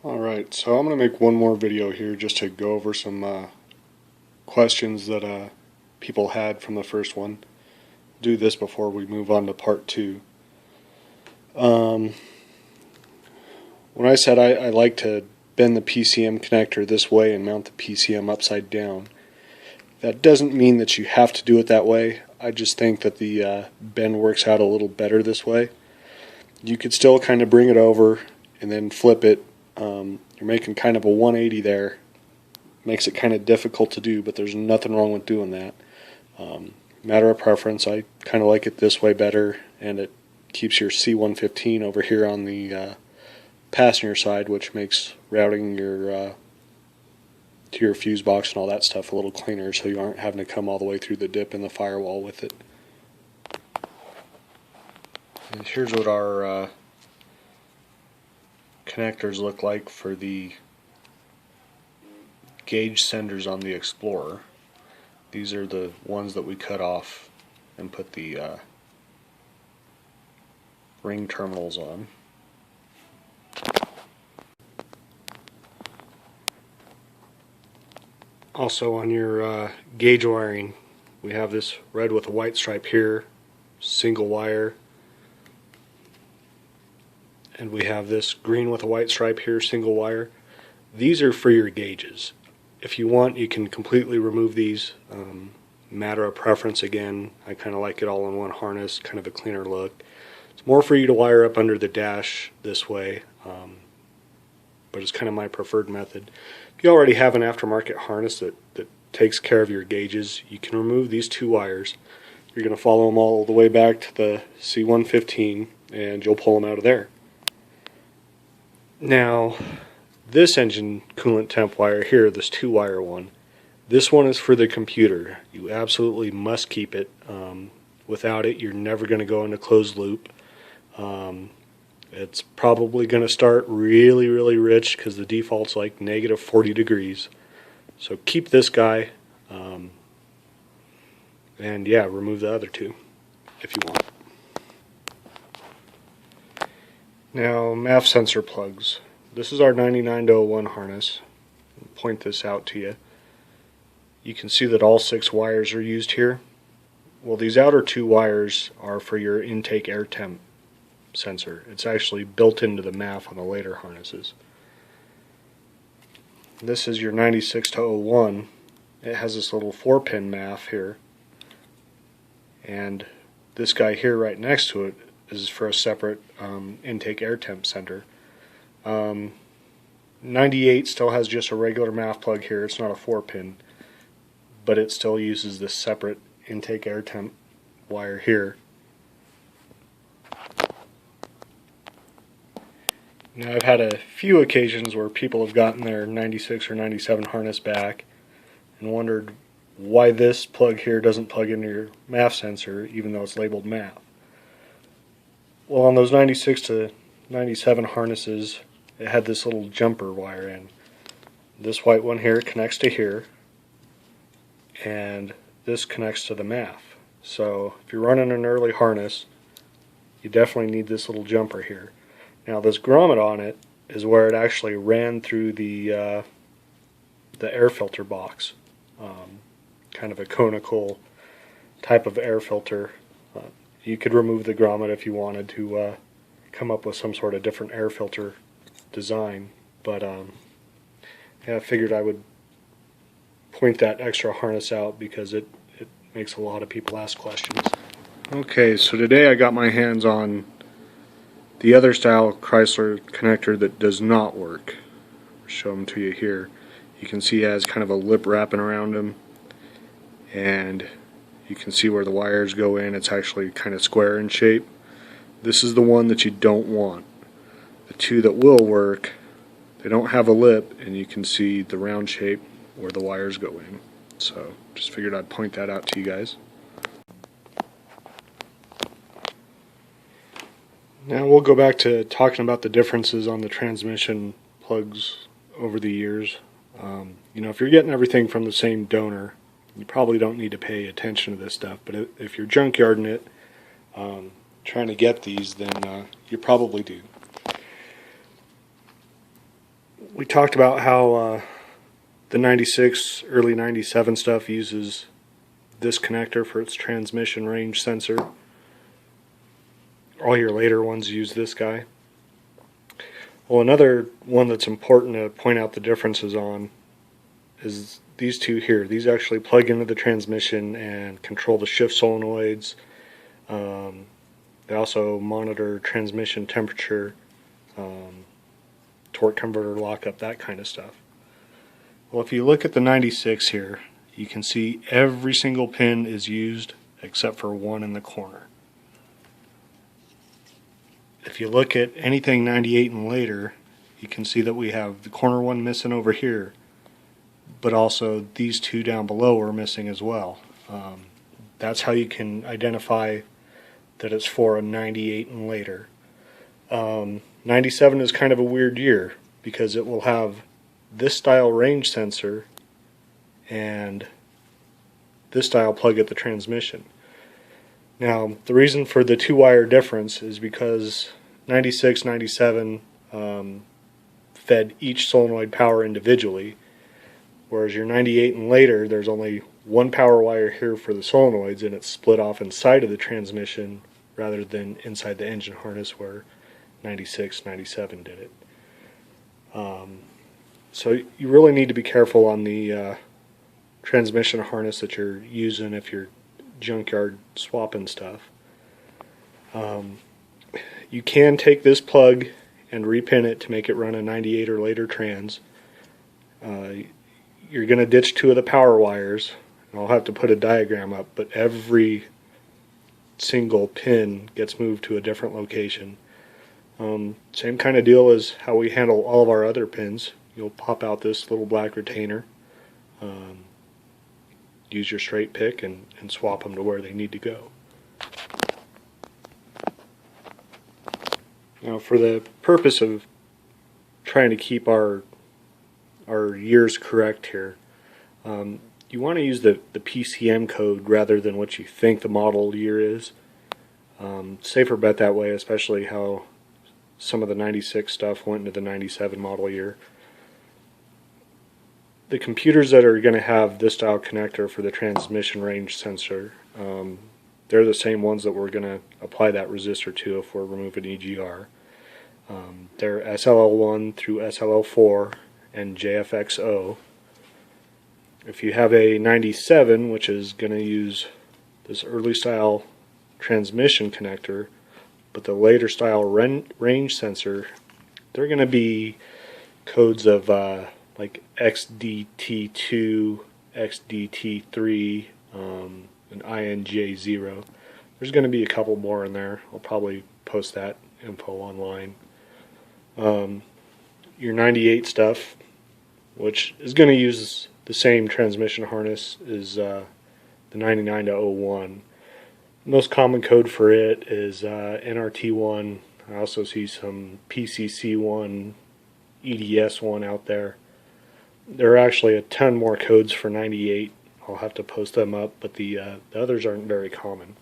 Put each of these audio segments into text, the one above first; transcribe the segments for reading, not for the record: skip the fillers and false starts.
Alright, so I'm going to make one more video here just to go over some questions that people had from the first one. Do this before we move on to part 2. When I said I like to bend the PCM connector this way and mount the PCM upside down, that doesn't mean that you have to do it that way. I just think that the bend works out a little better this way. You could still kind of bring it over and then flip it. You're making kind of a 180 there. Makes it kind of difficult to do, but there's nothing wrong with doing that. Matter of preference, I kind of like it this way better, and it keeps your C115 over here on the passenger side, which makes routing your to your fuse box and all that stuff a little cleaner, so you aren't having to come all the way through the dip in the firewall with it. And here's what our connectors look like for the gauge senders on the Explorer. These are the ones that we cut off and put the ring terminals on. Also on your gauge wiring, we have this red with a white stripe here, single wire, and we have this green with a white stripe here, single wire. These are for your gauges. If you want, you can completely remove these. Matter of preference again. I kind of like it all in one harness, kind of a cleaner look. It's more for you to wire up under the dash this way, but it's kind of my preferred method. If you already have an aftermarket harness that takes care of your gauges, you can remove these two wires. You're going to follow them all the way back to the C115 and you'll pull them out of there. Now, this engine coolant temp wire here, this 2-wire one, this one is for the computer. You absolutely must keep it. Without it, you're never going to go into closed loop. It's probably going to start really, really rich because the default's like negative 40 degrees. So keep this guy, and yeah, remove the other two if you want. Now, MAF sensor plugs. This is our 99-01 harness. I'll point this out to you. You can see that all 6 wires are used here. Well, these outer 2 wires are for your intake air temp sensor. It's actually built into the MAF on the later harnesses. This is your 96-01. It has this little 4-pin MAF here, and this guy here right next to it is for a separate intake air temp sensor. 98 still has just a regular MAF plug here. It's not a 4-pin, but it still uses this separate intake air temp wire here. Now, I've had a few occasions where people have gotten their 96 or 97 harness back and wondered why this plug here doesn't plug into your MAF sensor even though it's labeled MAF. Well, on those 96 to 97 harnesses, it had this little jumper wire in. This white one here connects to here, and this connects to the MAF. So if you're running an early harness, you definitely need this little jumper here. Now, this grommet on it is where it actually ran through the air filter box, kind of a conical type of air filter. You could remove the grommet if you wanted to come up with some sort of different air filter design, but yeah, I figured I would point that extra harness out because it makes a lot of people ask questions. Okay, so today I got my hands on the other style Chrysler connector that does not work. I'll show them to you here. You can see it has kind of a lip wrapping around them, and you can see where the wires go in. It's actually kind of square in shape. This is the one that you don't want. The two that will work, they don't have a lip, and you can see the round shape where the wires go in. So just figured I'd point that out to you guys. Now we'll go back to talking about the differences on the transmission plugs over the years. You know, if you're getting everything from the same donor, you probably don't need to pay attention to this stuff, but if you're junkyarding it, trying to get these, then you probably do. we talked about how the 96, early 97 stuff uses this connector for its transmission range sensor. All your later ones use this guy. Well, another one that's important to point out the differences on is these two here. These actually plug into the transmission and control the shift solenoids. They also monitor transmission temperature, torque converter lockup, that kind of stuff. Well, if you look at the 96 here, you can see every single pin is used except for one in the corner. If you look at anything 98 and later, you can see that we have the corner one missing over here, but also these two down below are missing as well. That's how you can identify that it's for a 98 and later. 97 is kind of a weird year because it will have this style range sensor and this style plug at the transmission. Now, the reason for the two-wire difference is because 96, 97 fed each solenoid power individually, whereas your 98 and later, there's only one power wire here for the solenoids, and it's split off inside of the transmission rather than inside the engine harness where 96, 97 did it. So you really need to be careful on the transmission harness that you're using if you're junkyard swapping stuff. You can take this plug and repin it to make it run a 98 or later trans. You're going to ditch two of the power wires. I'll have to put a diagram up, but every single pin gets moved to a different location. Same kind of deal as how we handle all of our other pins. You'll pop out this little black retainer, use your straight pick and swap them to where they need to go. Now, for the purpose of trying to keep our years correct here, you want to use the PCM code rather than what you think the model year is. Safer bet that way, especially how some of the 96 stuff went into the 97 model year. The computers that are going to have this style connector for the transmission range sensor, they're the same ones that we're going to apply that resistor to if we're removing EGR. They're SLL1 through SLL4 and JFXO. If you have a 97, which is going to use this early style transmission connector, but the later style range sensor, they're going to be codes of like XDT2, XDT3, and INJ0. There's going to be a couple more in there. I'll probably post that info online. Your 98 stuff, which is going to use the same transmission harness as the 99 to 01. Most common code for it is NRT1. I also see some PCC1, EDS1 out there. There are actually a ton more codes for 98. I'll have to post them up, but the others aren't very common.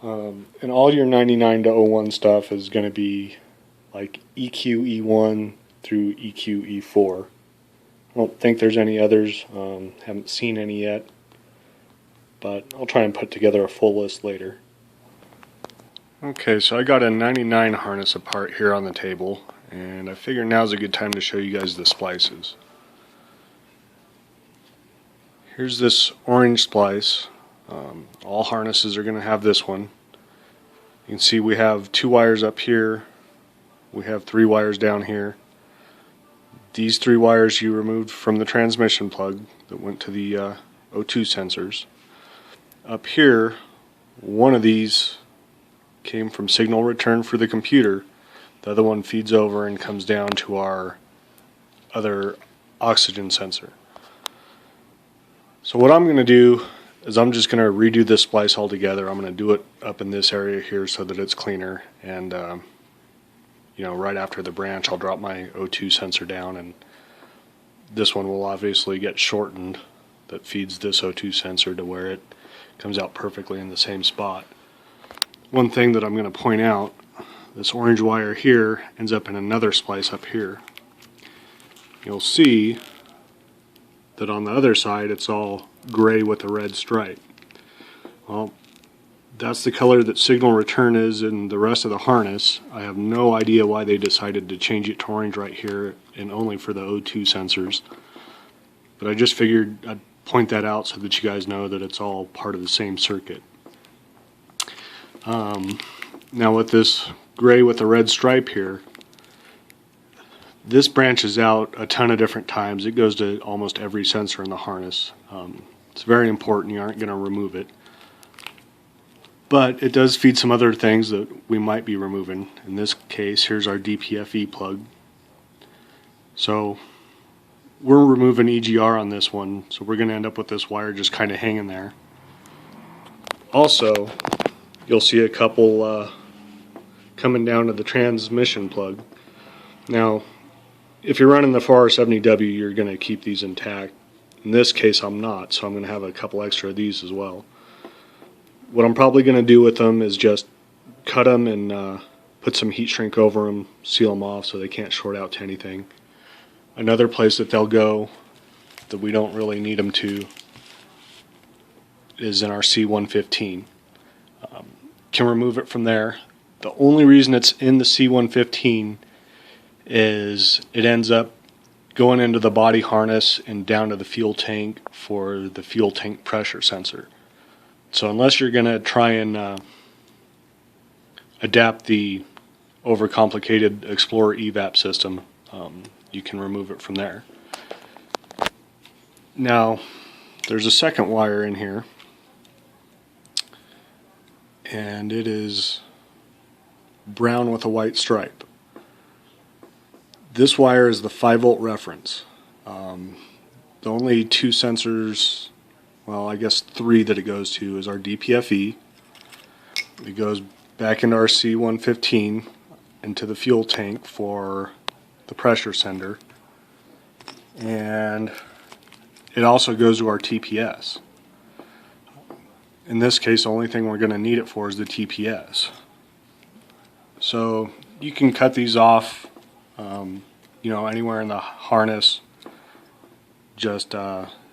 And all your 99 to 01 stuff is going to be like EQE1 through EQE4. I don't think there's any others. Haven't seen any yet, but I'll try and put together a full list later. Okay, so I got a 99 harness apart here on the table, and I figure now's a good time to show you guys the splices. Here's this orange splice. All harnesses are going to have this one. You can see we have 2 wires up here. We have 3 wires down here. These 3 wires you removed from the transmission plug that went to the O2 sensors. Up here, one of these came from signal return for the computer. The other one feeds over and comes down to our other oxygen sensor. So what I'm going to do is I'm just going to redo this splice altogether. I'm going to do it up in this area here so that it's cleaner, and you know, right after the branch I'll drop my O2 sensor down, and this one will obviously get shortened that feeds this O2 sensor to where it comes out perfectly in the same spot. One thing that I'm going to point out, this orange wire here ends up in another splice up here. You'll see that on the other side it's all gray with a red stripe. Well, that's the color that signal return is in the rest of the harness. I have no idea why they decided to change it to orange right here and only for the O2 sensors. But I just figured I'd point that out so that you guys know that it's all part of the same circuit. Now with this gray with the red stripe here, this branches out a ton of different times. It goes to almost every sensor in the harness. It's very important. You aren't going to remove it. But it does feed some other things that we might be removing. In this case, here's our DPFE plug. So we're removing EGR on this one, so we're going to end up with this wire just kind of hanging there. Also, you'll see a couple coming down to the transmission plug. Now, if you're running the 4R70W, you're going to keep these intact. In this case, I'm not, so I'm going to have a couple extra of these as well. What I'm probably going to do with them is just cut them and put some heat shrink over them, seal them off so they can't short out to anything. Another place that they'll go that we don't really need them to is in our C115. Can remove it from there. The only reason it's in the C115 is it ends up going into the body harness and down to the fuel tank for the fuel tank pressure sensor. So unless you're going to try and adapt the overcomplicated Explorer evap system, you can remove it from there. Now, there's a second wire in here, and it is brown with a white stripe. This wire is the 5-volt reference. The only two sensors, well, I guess three that it goes to is our DPFE. It goes back into our C115 into the fuel tank for the pressure sender, and it also goes to our TPS. In this case, the only thing we're going to need it for is the TPS. So you can cut these off, anywhere in the harness. Just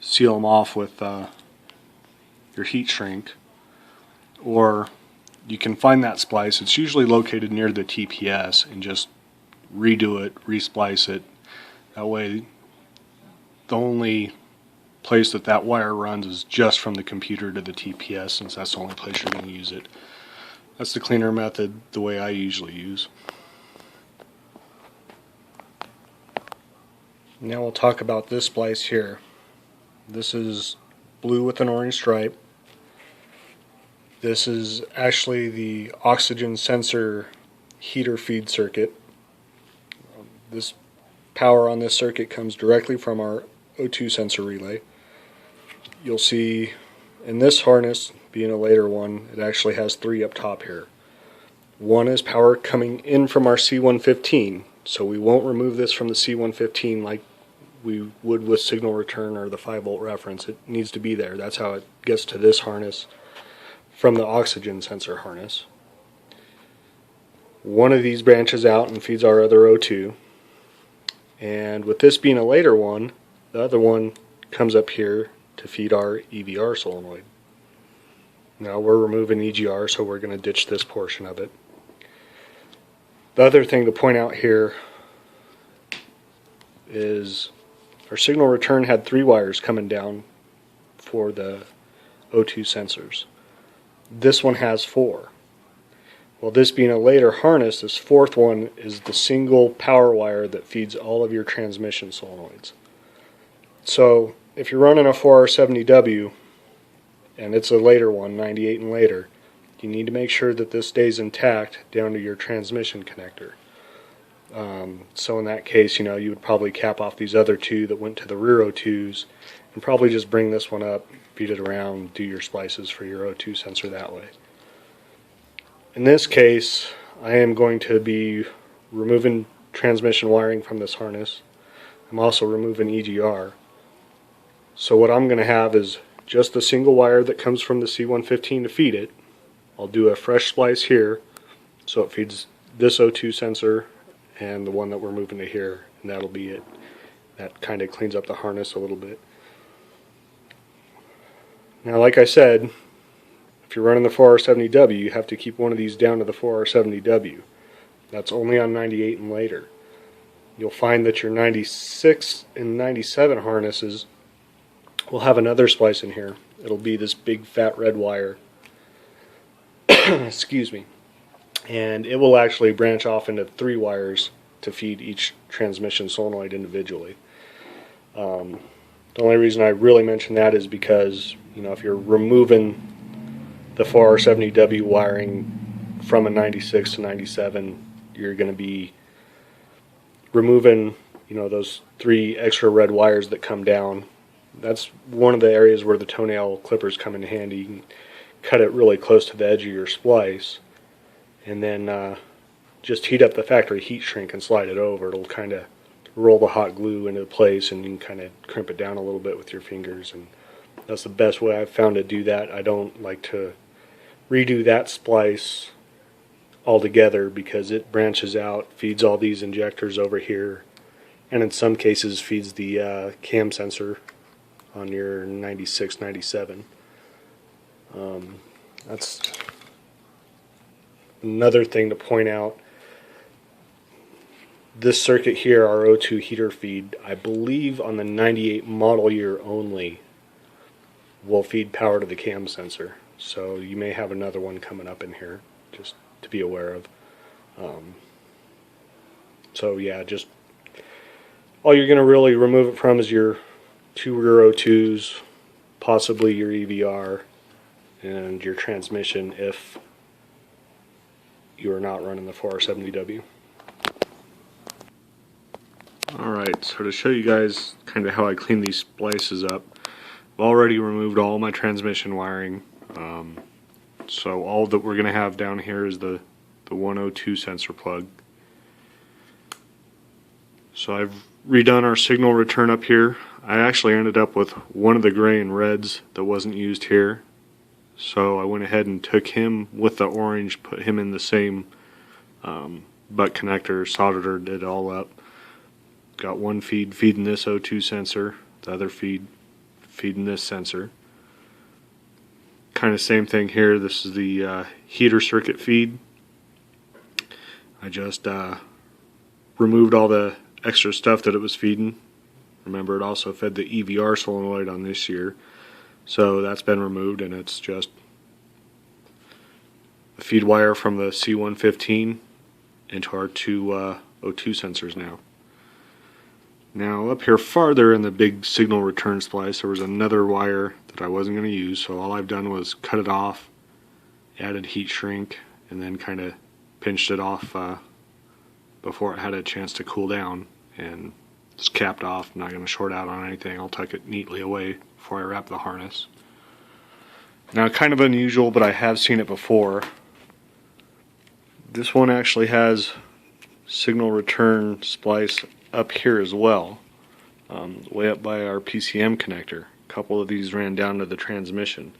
seal them off with your heat shrink, or you can find that splice. It's usually located near the TPS, and just redo it, resplice it. That way, the only place that wire runs is just from the computer to the TPS, since that's the only place you're going to use it. That's the cleaner method, the way I usually use. Now we'll talk about this splice here. This is blue with an orange stripe. This is actually the oxygen sensor heater feed circuit. This power on this circuit comes directly from our O2 sensor relay. You'll see in this harness, being a later one, it actually has three up top here. One is power coming in from our C115, so we won't remove this from the C115 like we would with signal return or the 5-volt reference. It needs to be there. That's how it gets to this harness from the oxygen sensor harness. One of these branches out and feeds our other O2. And with this being a later one, the other one comes up here to feed our EVR solenoid. Now we're removing EGR, so we're going to ditch this portion of it. The other thing to point out here is our signal return had 3 wires coming down for the O2 sensors. This one has 4. Well, this being a later harness, this 4th one is the single power wire that feeds all of your transmission solenoids. So if you're running a 4R70W and it's a later one, 98 and later, you need to make sure that this stays intact down to your transmission connector. So in that case, you would probably cap off these other 2 that went to the rear O2s and probably just bring this one up, feed it around, do your splices for your O2 sensor that way. In this case, I am going to be removing transmission wiring from this harness. I'm also removing EGR. So what I'm going to have is just the single wire that comes from the C115 to feed it. I'll do a fresh splice here so it feeds this O2 sensor and the one that we're moving to here, and that'll be it. That kind of cleans up the harness a little bit. Now, like I said, if you're running the 4R70W, you have to keep one of these down to the 4R70W. That's only on 98 and later. You'll find that your 96 and 97 harnesses will have another splice in here. It'll be this big fat red wire. Excuse me. And it will actually branch off into 3 wires to feed each transmission solenoid individually. The only reason I really mention that is because, you know, if you're removing the 4R70W wiring from a 96 to 97, you're going to be removing, you know, those 3 extra red wires that come down. That's one of the areas where the toenail clippers come in handy. You can cut it really close to the edge of your splice, and then just heat up the factory heat shrink and slide it over. It'll kind of roll the hot glue into place, and you can kind of crimp it down a little bit with your fingers, and that's the best way I've found to do that. I don't like to redo that splice altogether because it branches out, feeds all these injectors over here, and in some cases feeds the cam sensor on your 96, 97. That's another thing to point out. This circuit here, our O2 heater feed, I believe on the 98 model year only, will feed power to the cam sensor. So you may have another one coming up in here, just to be aware of. So yeah, just all you're going to really remove it from is your 2 rear O2s, possibly your EVR, and your transmission if you are not running the 4R70W. Alright, so to show you guys kind of how I clean these splices up, I've already removed all my transmission wiring. So all that we're going to have down here is the 102 sensor plug. So I've redone our signal return up here. I actually ended up with one of the gray and reds that wasn't used here. So I went ahead and took him with the orange, put him in the same butt connector, soldered it all up. Got one feed feeding this O2 sensor, the other feed feeding this sensor. Kind of same thing here. This is the heater circuit feed. I just removed all the extra stuff that it was feeding. Remember, it also fed the EVR solenoid on this year, so that's been removed, and it's just the feed wire from the C115 into our 2 O2 sensors now. Now up here farther in the big signal return splice, there was another wire that I wasn't going to use, so all I've done was cut it off, added heat shrink, and then kind of pinched it off before it had a chance to cool down, and it's capped off. I'm not going to short out on anything. I'll tuck it neatly away before I wrap the harness. Now, kind of unusual, but I have seen it before. This one actually has signal return splice up here as well, way up by our PCM connector. A couple of these ran down to the transmission.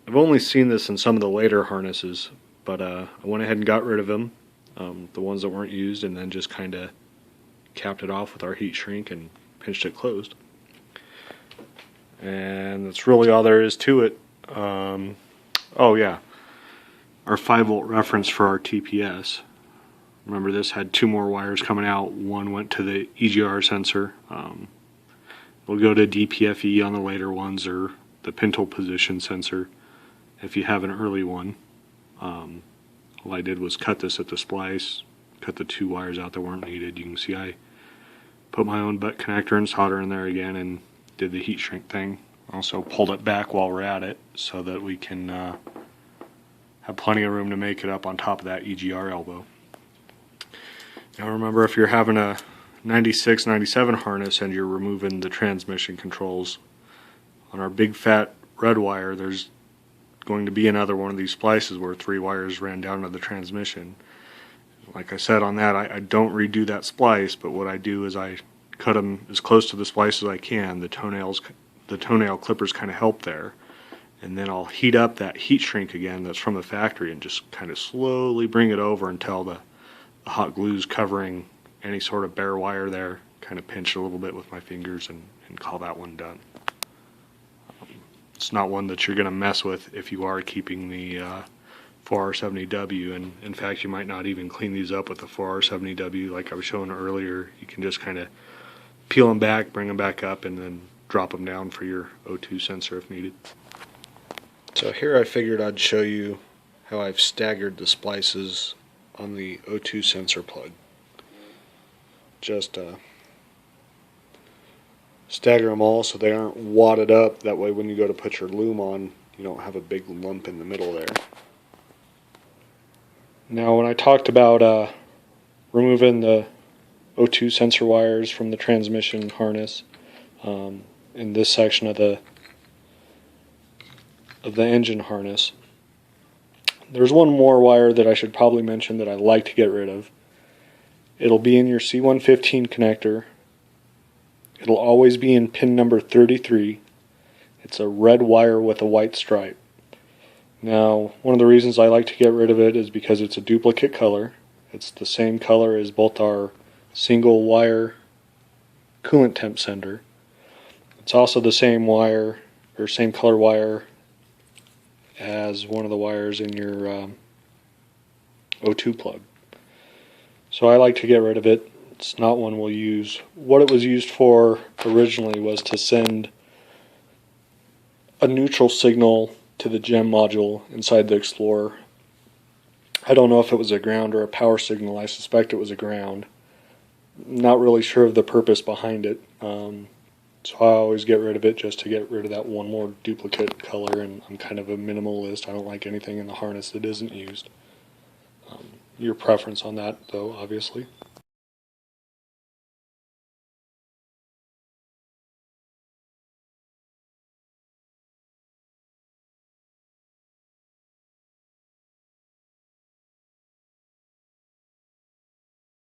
I've only seen this in some of the later harnesses, but I went ahead and got rid of them, the ones that weren't used, and then just kind of capped it off with our heat shrink and pinched it closed. And that's really all there is to it. Oh yeah, our 5-volt reference for our TPS. Remember, this had 2 more wires coming out. One went to the EGR sensor. We'll go to DPFE on the later ones, or the pintle position sensor if you have an early one. All I did was cut this at the splice, cut the 2 wires out that weren't needed. You can see I put my own butt connector and solder in there again and did the heat shrink thing. Also pulled it back while we're at it so that we can have plenty of room to make it up on top of that EGR elbow. Now remember, if you're having a 96, 97 harness and you're removing the transmission controls, on our big fat red wire there's going to be another one of these splices where 3 wires ran down to the transmission. Like I said on that, I don't redo that splice, but what I do is I cut them as close to the splice as I can. The toenail clippers kind of help there. And then I'll heat up that heat shrink again that's from the factory and just kind of slowly bring it over until the the hot glue's covering any sort of bare wire there. Kind of pinch a little bit with my fingers and call that one done. It's not one that you're going to mess with if you are keeping the 4R70W, and in fact you might not even clean these up with the 4R70W like I was showing earlier. You can just kind of peel them back, bring them back up, and then drop them down for your O2 sensor if needed. So here I figured I'd show you how I've staggered the splices on the O2 sensor plug. Just stagger them all so they aren't wadded up. That way when you go to put your loom on, you don't have a big lump in the middle there. Now when I talked about removing the O2 sensor wires from the transmission harness in this section of the engine harness, there's one more wire that I should probably mention that I like to get rid of. It'll be in your C115 connector. It'll always be in pin number 33. It's a red wire with a white stripe. Now, one of the reasons I like to get rid of it is because it's a duplicate color. It's the same color as both our single wire coolant temp sender. It's also the same wire, or same color wire as one of the wires in your O2 plug. So I like to get rid of it. It's not one we'll use. What it was used for originally was to send a neutral signal to the GEM module inside the Explorer. I don't know if it was a ground or a power signal. I suspect it was a ground. Not really sure of the purpose behind it. So I always get rid of it just to get rid of that one more duplicate color, and I'm kind of a minimalist. I don't like anything in the harness that isn't used. Your preference on that, though, obviously.